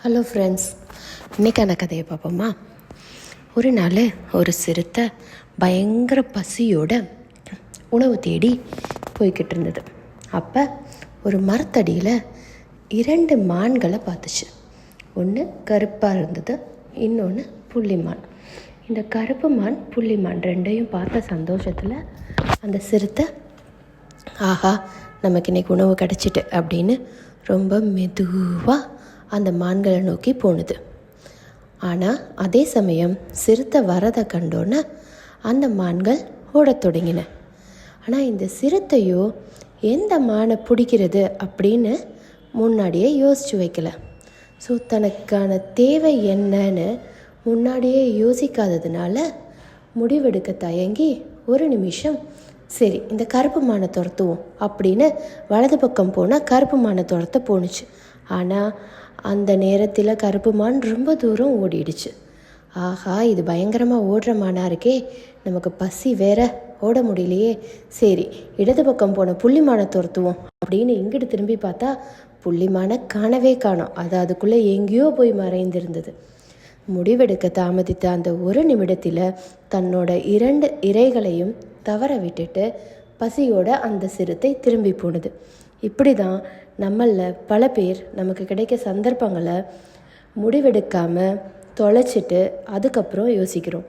Hello friends, இன்றைக்கான கதையை பார்ப்போமா? ஒரு நாள் ஒரு சிறுத்தை பயங்கர பசியோட உணவு தேடி போய்கிட்டு இருந்தது. அப்போ ஒரு மரத்தடியில் 2 மான்களை பார்த்துச்சு. ஒன்று கருப்பாக இருந்தது, இன்னொன்று புள்ளிமான். இந்த கருப்பு மான் புள்ளிமான் ரெண்டையும் பார்த்த சந்தோஷத்தில் அந்த சிறுத்தை, ஆஹா நமக்கு இன்றைக்கி உணவு கிடச்சிட்டு அப்படின்னு ரொம்ப மெதுவாக அந்த மான்களை நோக்கி போணுது. ஆனால் அதே சமயம் சிறுத்தை வரதை கண்டோன்னே அந்த மான்கள் ஓடத் தொடங்கின. ஆனால் இந்த சிறுத்தையோ எந்த மானை பிடிக்கிறது அப்படின்னு முன்னாடியே யோசித்து வைக்கல. ஸோ தனக்கான தேவை என்னன்னு முன்னாடியே யோசிக்காததுனால முடிவெடுக்க தயங்கி ஒரு நிமிஷம், சரி இந்த கருப்பு மானை துரத்துவோம் அப்படின்னு வலது பக்கம் போனால் கருப்பு மானை துரத்த போணுச்சு. ஆனால் அந்த நேரத்தில் கருப்பு மான் ரொம்ப தூரம் ஓடிடுச்சு. ஆஹா, இது பயங்கரமாக ஓடுற மானாக இருக்கே, நமக்கு பசி வேற, ஓட முடியலையே, சரி இடது பக்கம் போன புள்ளிமானை துரத்துவோம் அப்படின்னு இங்கிட்டு திரும்பி பார்த்தா புள்ளிமானை காணவே காணோம். அது அதுக்குள்ளே எங்கேயோ போய் மறைந்திருந்தது. முடிவெடுக்க தாமதித்த அந்த ஒரு நிமிடத்தில் தன்னோட 2 இரைகளையும் தவற விட்டுட்டு பசியோட அந்த சிறுத்தை திரும்பி போனது. இப்படி தான் நம்மளில் பல பேர் நமக்கு கிடைக்க சந்தர்ப்பங்களை முடிவெடுக்காமல் தொலைச்சிட்டு அதுக்கப்புறம் யோசிக்கிறோம்.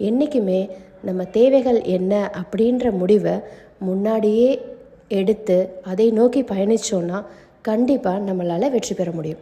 என்றைக்குமே நம்ம தேவைகள் என்ன அப்படின்ற முடிவை முன்னாடியே எடுத்து அதை நோக்கி பயணித்தோன்னா கண்டிப்பாக நம்மளால் வெற்றி பெற முடியும்.